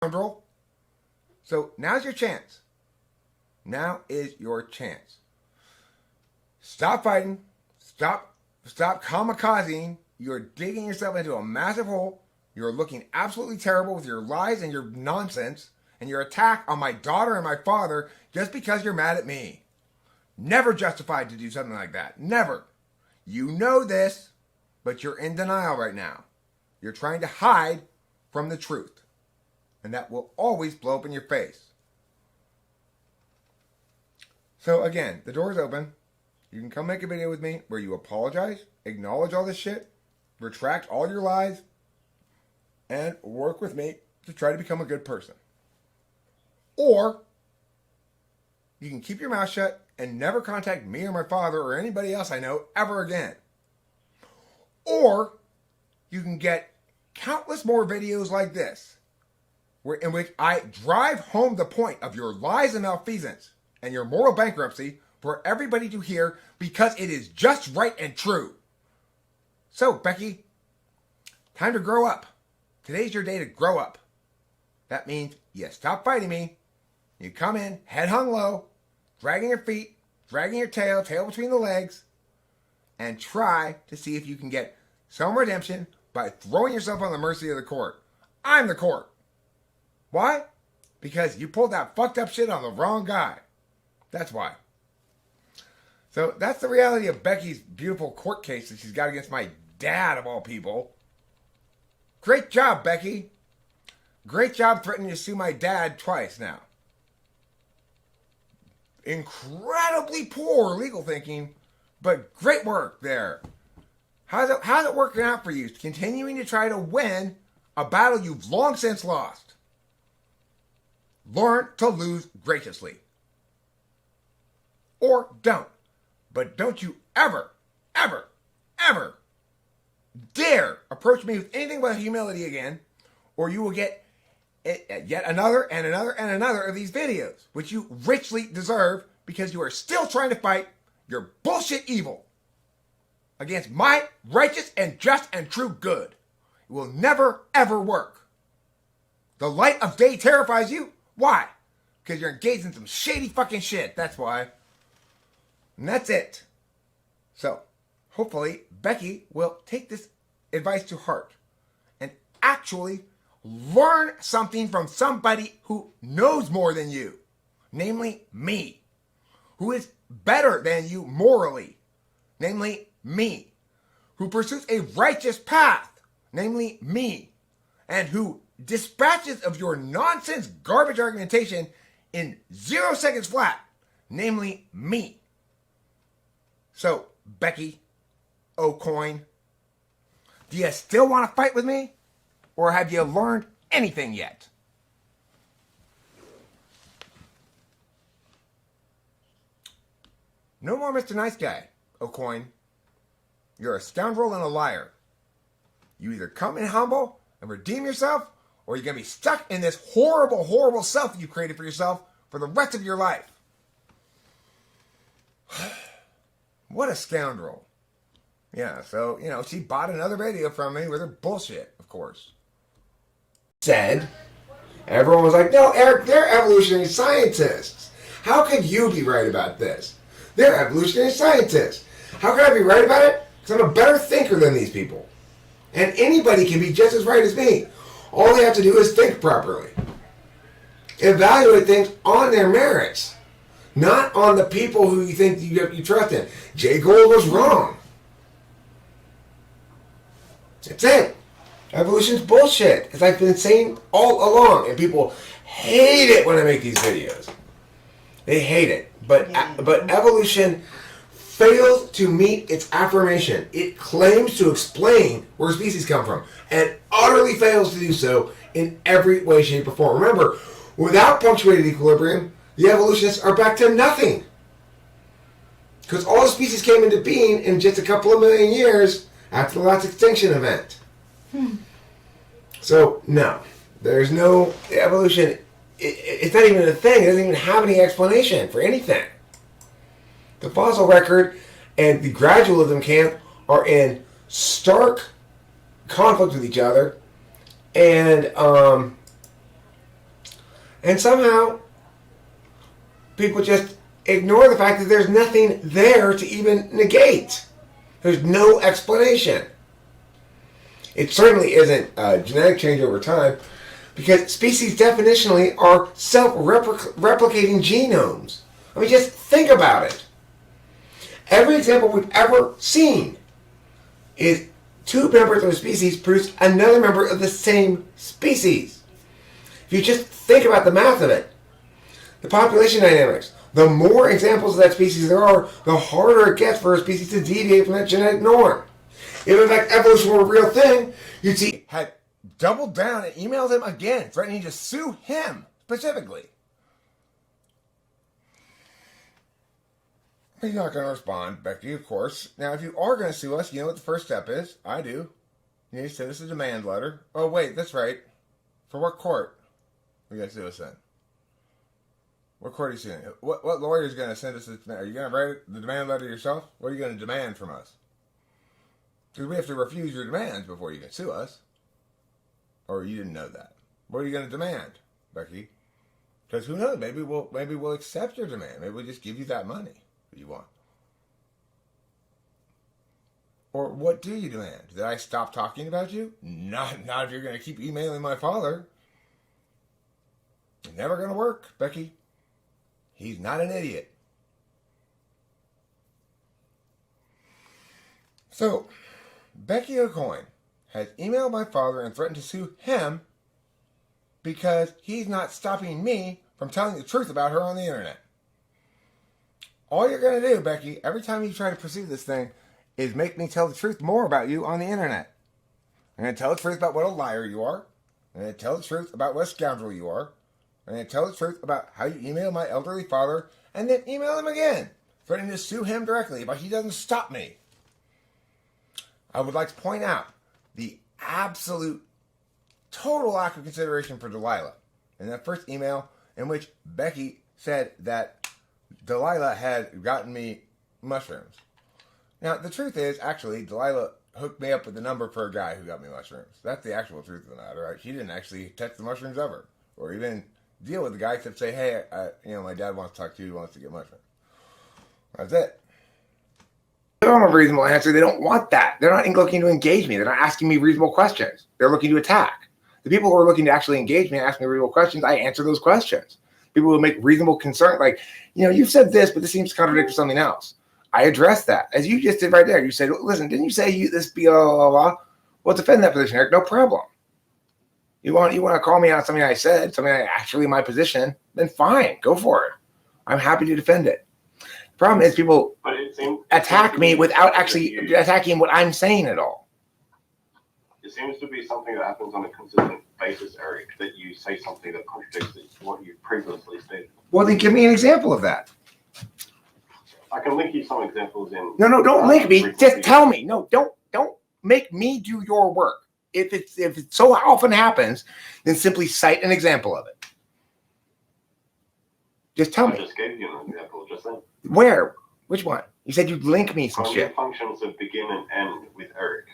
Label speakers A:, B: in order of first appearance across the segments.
A: scoundrel. So now's your chance. Now is your chance. Stop fighting. Stop kamikazing. You're digging yourself into a massive hole. You're looking absolutely terrible with your lies and your nonsense and your attack on my daughter and my father just because you're mad at me. Never justified to do something like that. Never. You know this, but you're in denial right now. You're trying to hide from the truth. And that will always blow up in your face. So again, the door is open. You can come make a video with me where you apologize, acknowledge all this shit, retract all your lies, and work with me to try to become a good person. Or you can keep your mouth shut and never contact me or my father or anybody else I know ever again. Or you can get countless more videos like this, in which I drive home the point of your lies and malfeasance and your moral bankruptcy for everybody to hear because it is just right and true. So, Becky, time to grow up. Today's your day to grow up. That means you stop fighting me. You come in, head hung low, dragging your feet, dragging your tail between the legs, and try to see if you can get some redemption by throwing yourself on the mercy of the court. I'm the court. Why? Because you pulled that fucked up shit on the wrong guy. That's why. So that's the reality of Becky's beautiful court case that she's got against my dad, of all people. Great job, Becky. Great job threatening to sue my dad twice now. Incredibly poor legal thinking, but great work there. How's it working out for you? Continuing to try to win a battle you've long since lost. Learn to lose graciously. Or don't. But don't you ever, ever, ever dare approach me with anything but humility again, or you will get yet another and another and another of these videos, which you richly deserve because you are still trying to fight your bullshit evil against my righteous and just and true good. It will never, ever work. The light of day terrifies you? Why? Because you're engaged in some shady fucking shit. That's why. And that's it. So, hopefully, Becky will take this advice to heart and actually learn something from somebody who knows more than you, namely me, who is better than you morally, namely me, who pursues a righteous path, namely me, and who dispatches of your nonsense garbage argumentation in 0 seconds flat, namely me. So, Becky O'Coin, do you still want to fight with me? Or have you learned anything yet? No more Mr. Nice Guy, O'Coin. You're a scoundrel and a liar. You either come in humble and redeem yourself, or you're going to be stuck in this horrible, horrible self you created for yourself for the rest of your life. What a scoundrel. Yeah, so, she bought another video from me with her bullshit, of course. Said, everyone was like, no, Eric, they're evolutionary scientists. How could you be right about this? They're evolutionary scientists. How can I be right about it? Because I'm a better thinker than these people. And anybody can be just as right as me. All they have to do is think properly. Evaluate things on their merits. Not on the people who you think you trust in. Jay Gould was wrong. That's it. Evolution's bullshit, as I've been saying all along. And people hate it when I make these videos. They hate it. But evolution fails to meet its affirmation. It claims to explain where species come from and utterly fails to do so in every way, shape, or form. Remember, without punctuated equilibrium, the evolutionists are back to nothing. Because all the species came into being in just a couple of million years after the last extinction event. So, no. There's no evolution. It's not even a thing. It doesn't even have any explanation for anything. The fossil record and the gradualism camp are in stark conflict with each other. And And somehow, people just ignore the fact that there's nothing there to even negate. There's no explanation. It certainly isn't genetic change over time, because species definitionally are self-replicating genomes. I mean, just think about it. Every example we've ever seen is two members of a species produce another member of the same species. If you just think about the math of it, the population dynamics, the more examples of that species there are, the harder it gets for a species to deviate from that genetic norm. If in fact evolution were a real thing, you'd see had doubled down and emailed him again, threatening to sue him specifically. He's not going to respond, Becky, of course. Now, if you are going to sue us, you know what the first step is? I do. You need to send us a demand letter. Oh, wait, that's right. For what court are you going to sue us then? What court are you suing? What lawyer is going to send us a demand? Are you going to write the demand letter yourself? What are you going to demand from us? Because we have to refuse your demands before you can sue us. Or you didn't know that. What are you going to demand, Becky? Because who knows? Maybe we'll accept your demand. Maybe we'll just give you that money that you want. Or what do you demand? That I stop talking about you? Not if you're going to keep emailing my father. It's never going to work, Becky. He's not an idiot. So, Becky O'Coin has emailed my father and threatened to sue him because he's not stopping me from telling the truth about her on the internet. All you're going to do, Becky, every time you try to pursue this thing, is make me tell the truth more about you on the internet. I'm going to tell the truth about what a liar you are. I'm going to tell the truth about what a scoundrel you are. I'm going to tell the truth about how you emailed my elderly father, and then email him again, threatening to sue him directly, but he doesn't stop me. I would like to point out the absolute total lack of consideration for Delilah in that first email, in which Becky said that Delilah had gotten me mushrooms. Now, the truth is, actually, Delilah hooked me up with the number for a guy who got me mushrooms. That's the actual truth of the matter. Right? She didn't actually touch the mushrooms ever, or even deal with the guy, except say, hey, my dad wants to talk to you, he wants to get mushrooms. That's it. They don't have a reasonable answer. They don't want that. They're not looking to engage me. They're not asking me reasonable questions. They're looking to attack. The people who are looking to actually engage me and ask me reasonable questions, I answer those questions. People who make reasonable concern, like, you've said this, but this seems to contradict with something else. I address that, as you just did right there. You said, listen, didn't you say this blah, blah, blah? Well, defend that position, Eric. No problem. You want to call me on something I said, something I actually my position, then fine, go for it. I'm happy to defend it. The problem is people attack me without actually attacking what I'm saying at all.
B: It seems to be something that happens on a consistent basis, Eric, that you say something that contradicts what you previously stated.
A: Well, then give me an example of that.
B: I can link you some examples in.
A: No, don't link me. Just tell me. No, don't make me do your work. If it so often happens, then simply cite an example of it. Just tell me.
B: I just gave you an example just then.
A: Where? Which one? You said you'd link me some shit.
B: Functions that begin and end with Eric.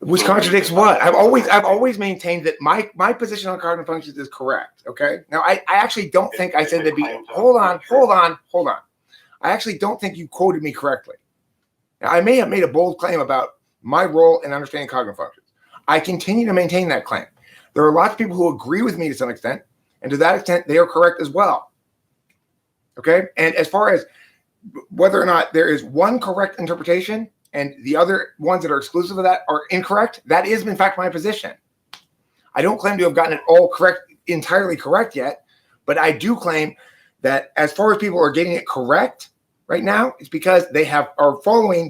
A: Which contradicts what? I've always maintained that my position on cardinal functions is correct. Okay. Now I actually don't think I said that. Hold on. I actually don't think you quoted me correctly. Now, I may have made a bold claim about my role in understanding cognitive functions. I continue to maintain that claim. There are lots of people who agree with me to some extent, and to that extent, they are correct as well. Okay? And as far as whether or not there is one correct interpretation and the other ones that are exclusive of that are incorrect, that is, in fact, my position. I don't claim to have gotten it all correct, entirely correct yet, but I do claim that as far as people are getting it correct right now, it's because they are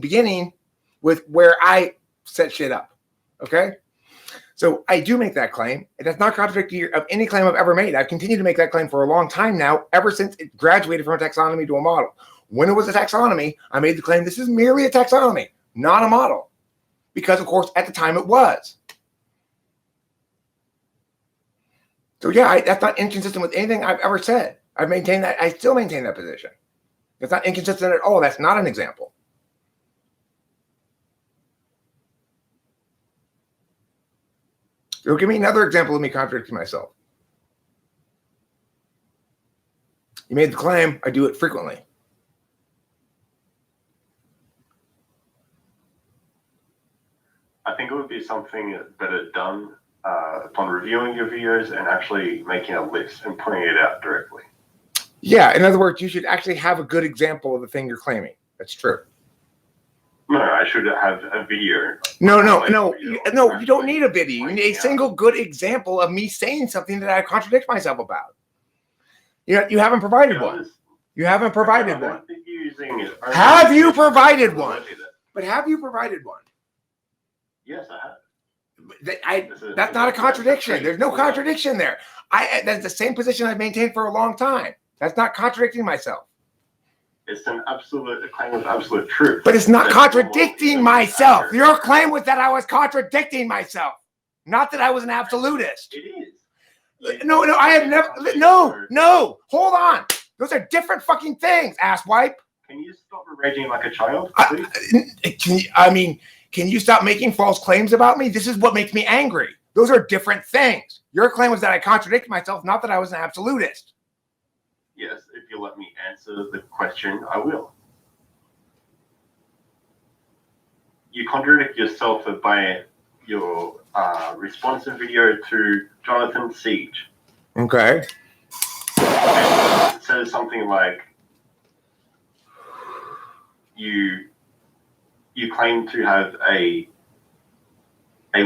A: beginning with where I set shit up. Okay? So I do make that claim. And that's not contradictory of any claim I've ever made. I've continued to make that claim for a long time now, ever since it graduated from a taxonomy to a model. When it was a taxonomy, I made the claim this is merely a taxonomy, not a model. Because, of course, at the time it was. So, yeah, that's not inconsistent with anything I've ever said. I've maintained that. I still maintain that position. That's not inconsistent at all. That's not an example. So give me another example of me contradicting myself. You made the claim. I do it frequently.
B: I think it would be something better done upon reviewing your videos and actually making a list and putting it out directly.
A: Yeah, in other words, you should actually have a good example of the thing you're claiming. That's true.
B: No, I should have a video.
A: No, you don't need a video. You need a single good example of me saying something that I contradict myself about. You haven't provided one. You haven't provided one. Have you provided one? But have you provided one?
B: Yes, I have.
A: That's not a contradiction. There's no contradiction there. That's the same position I've maintained for a long time. That's not contradicting myself.
B: It's an absolute claim of absolute truth.
A: But it's not contradicting myself. Your claim was that I was contradicting myself, not that I was an absolutist.
B: It is.
A: No, I have never. No. Hold on. Those are different fucking things, asswipe.
B: Can you stop raging like a child, please?
A: Can you stop making false claims about me? This is what makes me angry. Those are different things. Your claim was that I contradicted myself, not that I was an absolutist.
B: Yes, if you let me answer the question, I will. You contradict yourself by your responsive video to Jonathan Siege.
A: Okay.
B: It says something like, you claim to have a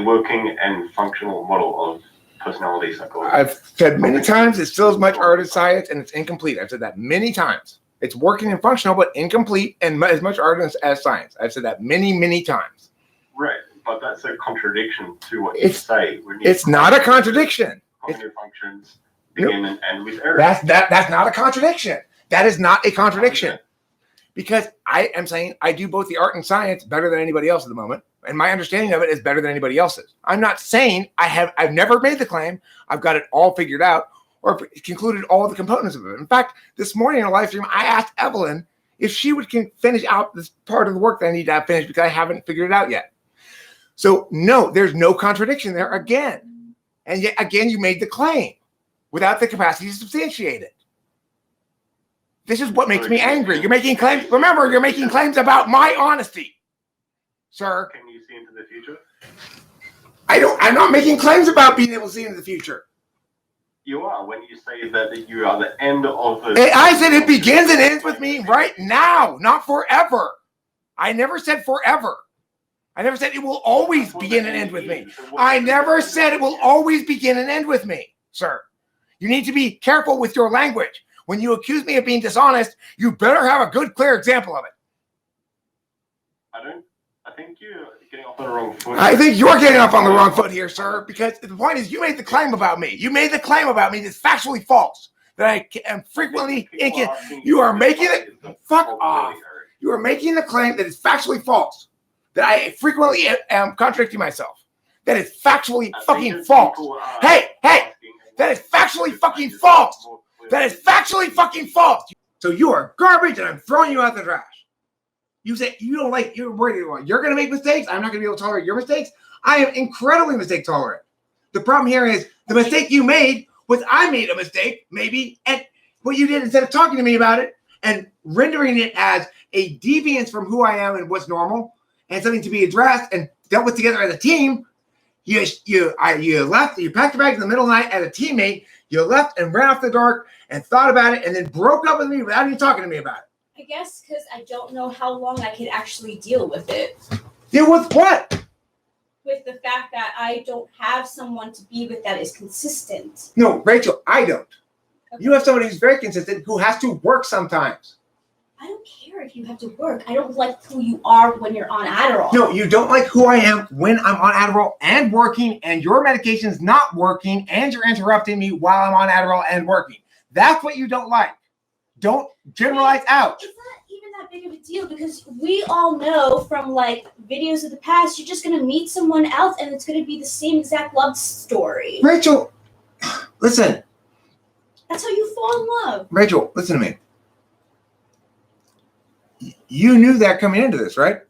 B: working and functional model of personality psychology.
A: I've said many times it's still as much art as science, and it's incomplete. I've said that many times. It's working and functional, but incomplete, and as much art as science. I've said that many times.
B: Right, but that's a contradiction to what you say.
A: It's not a contradiction.
B: Cognitive functions begin and end with error.
A: That's not a contradiction. That is not a contradiction. Because I am saying I do both the art and science better than anybody else at the moment. And my understanding of it is better than anybody else's. I'm not saying I've never made the claim. I've got it all figured out or concluded all the components of it. In fact, this morning in a live stream, I asked Evelyn if she would finish out this part of the work that I need to have finished because I haven't figured it out yet. So no, there's no contradiction there again. And yet again, you made the claim without the capacity to substantiate it. This is what makes me angry. You're making claims. Remember, you're making claims about my honesty, sir.
B: Can you see into the future?
A: I'm not making claims about being able to see into the future.
B: You are when you say that you are the end of the.
A: I said it begins and ends with me right now, not forever. I never said forever. I never said it will always begin and end with me. I never said it will always begin and end with me, sir. You need to be careful with your language. When you accuse me of being dishonest, you better have a good, clear example of it.
B: I think you're getting off on the wrong foot.
A: I think you're getting off on the wrong foot here, sir, because the point is you made the claim about me. You made the claim about me that's factually false. That I am frequently you are making it. Fuck off. You are making the claim that is factually false. That I frequently am contradicting myself. That is factually fucking false. Hey, that is factually fucking false. That is factually fucking false. So you are garbage and I'm throwing you out the trash. You say you don't like, you're going to make mistakes. I'm not going to be able to tolerate your mistakes. I am incredibly mistake tolerant. The problem here is the mistake you made was I made a mistake, maybe, and what you did instead of talking to me about it and rendering it as a deviance from who I am and what's normal and something to be addressed and dealt with together as a team, you left, you packed your bags in the middle of the night as a teammate, you left and ran off the dark and thought about it and then broke up with me without even talking to me about it.
C: I guess because I don't know how long I could actually deal with it.
A: Deal with what?
C: With the fact that I don't have someone to be with that is consistent.
A: No, Rachel, I don't.
C: Okay.
A: You have somebody who's very consistent who has to work sometimes.
C: I don't care if you have to work. I don't like who you are when you're on Adderall.
A: No, you don't like who I am when I'm on Adderall and working and your medication's not working and you're interrupting me while I'm on Adderall and working. That's what you don't like. Don't generalize out.
C: It's not even that big of a deal because we all know from like videos of the past, you're just going to meet someone else and it's going to be the same exact love story.
A: Rachel, listen.
C: That's how you fall in love.
A: Rachel, listen to me. You knew that coming into this, right?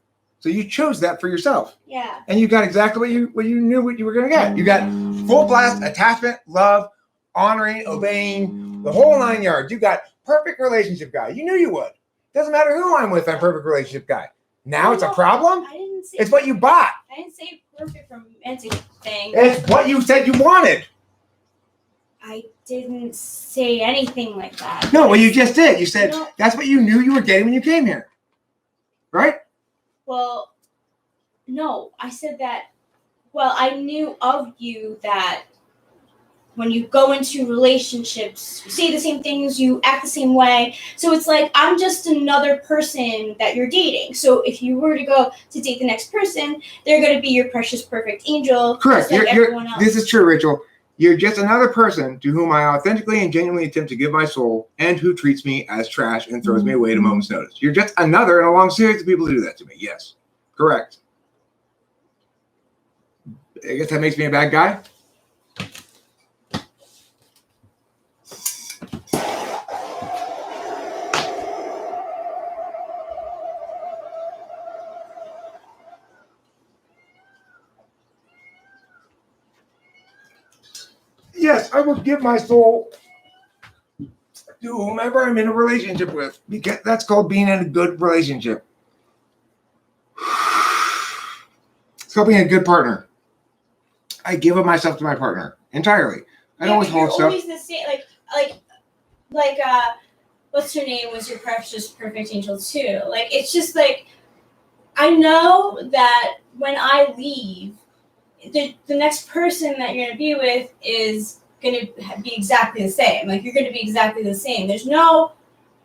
A: So you chose that for yourself.
C: Yeah.
A: And you got exactly what you knew what you were going to get. You got full blast attachment, love, honoring, obeying, The whole 9 yards. You got perfect relationship guy. You knew you would. Doesn't matter who I'm with, I'm perfect relationship guy. Now it's a problem?
C: I didn't say
A: It's what you bought.
C: I didn't say perfect romantic thing.
A: It's what you said you wanted.
C: I didn't say anything like that.
A: No, well, you just did. You said
C: No.
A: that's what you knew you were getting when you came here. Right?
C: Well, no, I said that. Well, I knew of you that when you go into relationships, you say the same things, you act the same way. So it's like I'm just another person that you're dating. So if you were to go to date the next person, they're going to be your precious, perfect angel.
A: Correct.
C: Just like everyone else.
A: This is true, Rachel. You're just another person to whom I authentically and genuinely attempt to give my soul and who treats me as trash and throws me away at a moment's notice. You're just another in a long series of people who do that to me. Yes. Correct. I guess that makes me a bad guy. Yes, I will give my soul to whomever I'm in a relationship with, because that's called being in a good relationship. It's called being a good partner. I give of myself to my partner entirely. I don't withhold stuff.
C: Always the same, like what's her name was your precious perfect angel too. Like it's just like I know that when I leave, the next person that you're gonna be with is gonna be exactly the same. Like you're gonna be exactly the same.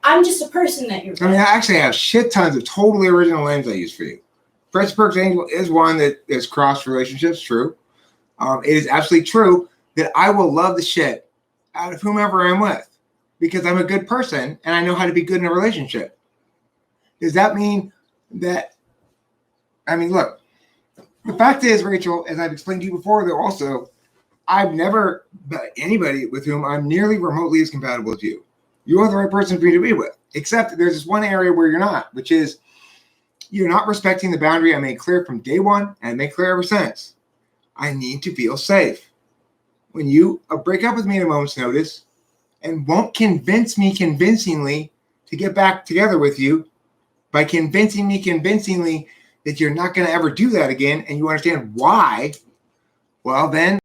C: I'm just a person that you're with.
A: I mean, I actually have shit tons of totally original names I use for you. Precious Perfect Angel is one that is cross relationships, true. It is absolutely true that I will love the shit out of whomever I'm with because I'm a good person and I know how to be good in a relationship. Does that mean that, look, the fact is, Rachel, as I've explained to you before, though, also, I've never met anybody with whom I'm nearly remotely as compatible as you. You are the right person for me to be with, except there's this one area where you're not, which is you're not respecting the boundary I made clear from day one and made clear ever since. I need to feel safe. When you break up with me at a moment's notice and won't convince me convincingly to get back together with you by convincing me convincingly that you're not going to ever do that again and you understand why, well, then